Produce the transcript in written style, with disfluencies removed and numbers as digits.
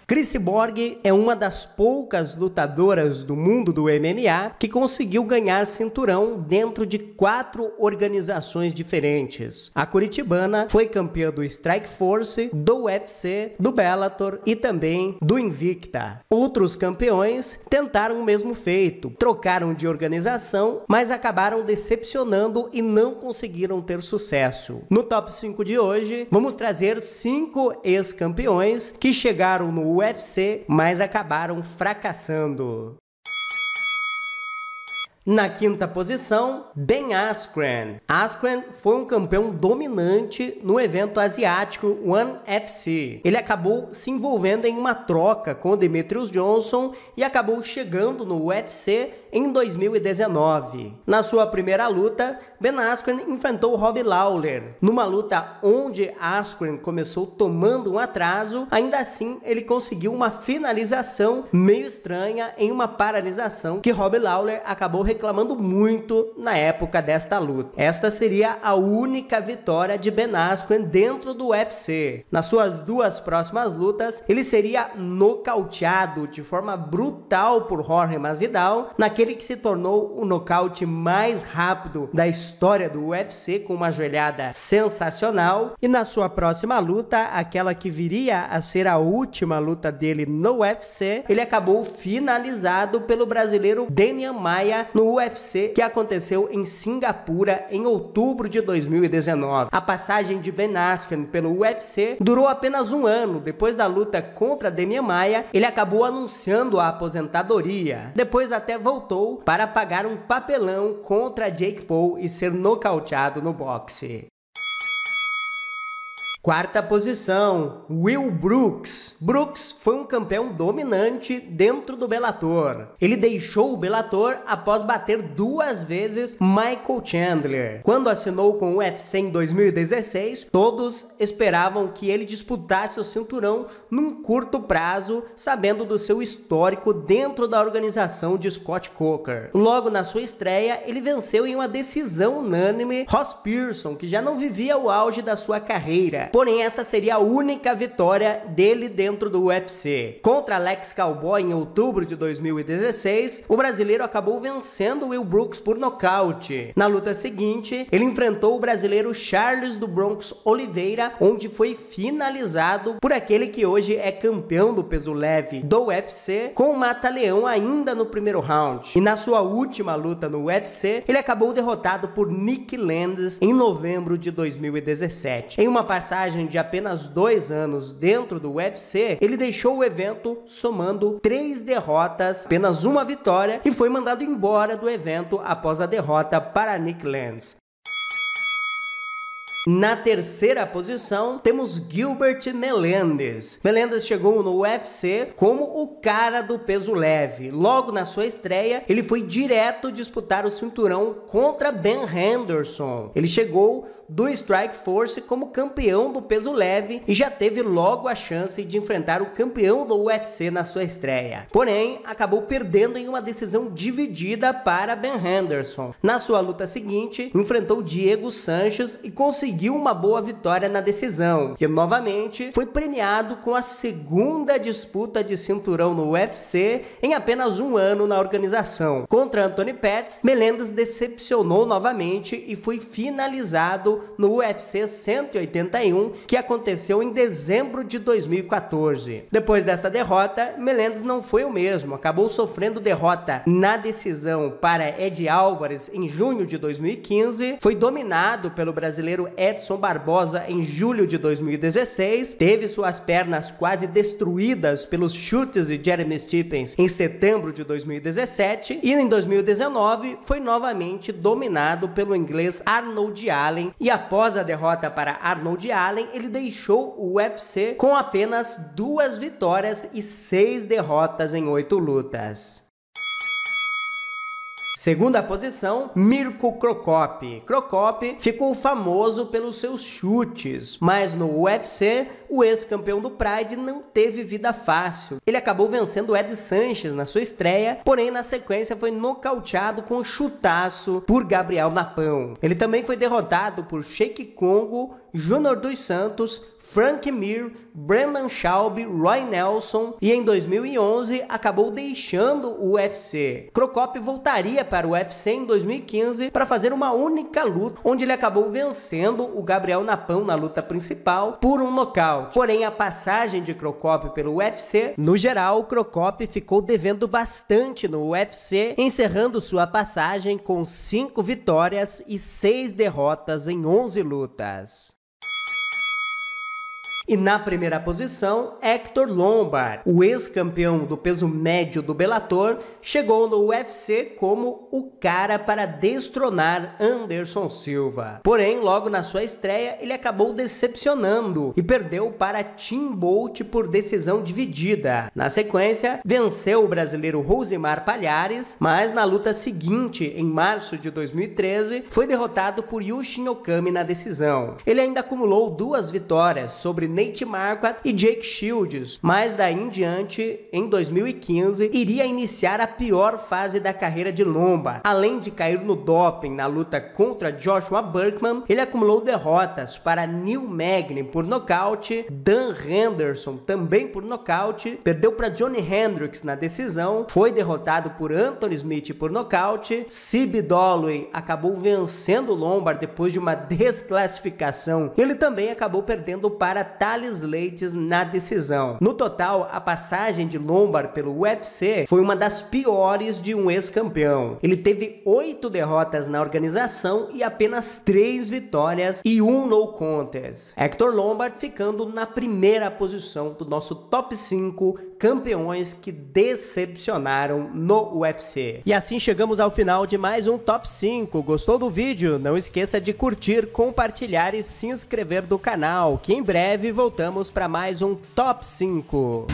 Cris Borg é uma das poucas lutadoras do mundo do MMA que conseguiu ganhar cinturão dentro de 4 organizações diferentes. A curitibana foi campeã do Strikeforce, do UFC, do Bellator e também do Invicta. Outros campeões tentaram o mesmo feito, trocaram de organização, mas acabaram decepcionando e não conseguiram ter sucesso. No top 5 de hoje, vamos trazer 5 ex-campeões que chegaram no UFC, mas acabaram fracassando. Na quinta posição, Ben Askren. Askren foi um campeão dominante no evento asiático One FC. Ele acabou se envolvendo em uma troca com Demetrius Johnson e acabou chegando no UFC em 2019. Na sua primeira luta, Ben Askren enfrentou Rob Lawler. Numa luta onde Askren começou tomando um atraso, ainda assim ele conseguiu uma finalização meio estranha em uma paralisação que Rob Lawler acabou reclamando muito na época desta luta. Esta seria a única vitória de Ben Askren dentro do UFC. Nas suas 2 próximas lutas, ele seria nocauteado de forma brutal por Jorge Masvidal, naquele que se tornou o nocaute mais rápido da história do UFC, com uma joelhada sensacional. E na sua próxima luta, aquela que viria a ser a última luta dele no UFC, ele acabou finalizado pelo brasileiro Demian Maia no UFC, que aconteceu em Singapura em outubro de 2019. A passagem de Ben Askren pelo UFC durou apenas 1 ano. Depois da luta contra Demian Maia, ele acabou anunciando a aposentadoria. Depois até voltou para pagar um papelão contra Jake Paul e ser nocauteado no boxe. Quarta posição, Will Brooks. Brooks foi um campeão dominante dentro do Bellator. Ele deixou o Bellator após bater 2 vezes Michael Chandler. Quando assinou com o UFC em 2016, todos esperavam que ele disputasse o cinturão num curto prazo, sabendo do seu histórico dentro da organização de Scott Coker. Logo na sua estreia, ele venceu em uma decisão unânime Ross Pearson, que já não vivia o auge da sua carreira. Porém, essa seria a única vitória dele dentro do UFC. Contra Alex Cowboy em outubro de 2016, o brasileiro acabou vencendo Will Brooks por nocaute. Na luta seguinte, ele enfrentou o brasileiro Charles do Bronx Oliveira, onde foi finalizado por aquele que hoje é campeão do peso leve do UFC, com o mata-leão ainda no primeiro round. E na sua última luta no UFC, ele acabou derrotado por Nick Landis em novembro de 2017. Em uma passagem de apenas 2 anos dentro do UFC, ele deixou o evento somando 3 derrotas, apenas 1 vitória, e foi mandado embora do evento após a derrota para Nick Landis. Na terceira posição, temos Gilbert Melendez. Melendez chegou no UFC como o cara do peso leve. Logo na sua estreia, ele foi direto disputar o cinturão contra Ben Henderson. Ele chegou do Strikeforce como campeão do peso leve e já teve logo a chance de enfrentar o campeão do UFC na sua estreia. Porém, acabou perdendo em uma decisão dividida para Ben Henderson. Na sua luta seguinte, enfrentou Diego Sanchez e conseguiu uma boa vitória na decisão, que novamente foi premiado com a segunda disputa de cinturão no UFC em apenas 1 ano na organização. Contra Anthony Pettis, Melendez decepcionou novamente e foi finalizado no UFC 181, que aconteceu em dezembro de 2014. Depois dessa derrota, Melendez não foi o mesmo, acabou sofrendo derrota na decisão para Ed Álvares em junho de 2015, foi dominado pelo brasileiro Edson Barbosa em julho de 2016, teve suas pernas quase destruídas pelos chutes de Jeremy Stephens em setembro de 2017 e em 2019 foi novamente dominado pelo inglês Arnold Allen, e após a derrota para Arnold Allen, ele deixou o UFC com apenas 2 vitórias e 6 derrotas em 8 lutas. Segunda posição, Mirko Cro Cop. Cro Cop ficou famoso pelos seus chutes, mas no UFC, o ex-campeão do Pride não teve vida fácil. Ele acabou vencendo Ed Sanchez na sua estreia, porém na sequência foi nocauteado com um chutaço por Gabriel Napão. Ele também foi derrotado por Sheik Congo Júnior dos Santos, Frank Mir, Brendan Schaub, Roy Nelson, e em 2011 acabou deixando o UFC. Cro Cop voltaria para o UFC em 2015 para fazer uma única luta, onde ele acabou vencendo o Gabriel Napão na luta principal por um nocaute. Porém, a passagem de Cro Cop pelo UFC, no geral, Cro Cop ficou devendo bastante no UFC, encerrando sua passagem com 5 vitórias e 6 derrotas em 11 lutas. E na primeira posição, Hector Lombard, o ex-campeão do peso médio do Bellator, chegou no UFC como o cara para destronar Anderson Silva. Porém, logo na sua estreia, ele acabou decepcionando e perdeu para Tim Bolt por decisão dividida. Na sequência, venceu o brasileiro Rosimar Palhares, mas na luta seguinte, em março de 2013, foi derrotado por Yushin Okami na decisão. Ele ainda acumulou 2 vitórias sobre Nate Marquardt e Jake Shields, mas daí em diante, em 2015, iria iniciar a pior fase da carreira de Lombard. Além de cair no doping na luta contra Joshua Burkman, ele acumulou derrotas para Neil Magny por nocaute, Dan Henderson também por nocaute, perdeu para Johnny Hendricks na decisão, foi derrotado por Anthony Smith por nocaute, Sib Dalloway acabou vencendo Lombard depois de uma desclassificação. Ele também acabou perdendo para Thales Leites na decisão. No total, a passagem de Lombard pelo UFC foi uma das piores de um ex-campeão. Ele teve 8 derrotas na organização e apenas 3 vitórias e 1 no contest. Hector Lombard ficando na primeira posição do nosso top 5 campeões que decepcionaram no UFC. E assim chegamos ao final de mais um Top 5. Gostou do vídeo? Não esqueça de curtir, compartilhar e se inscrever do canal, que em breve voltamos para mais um Top 5.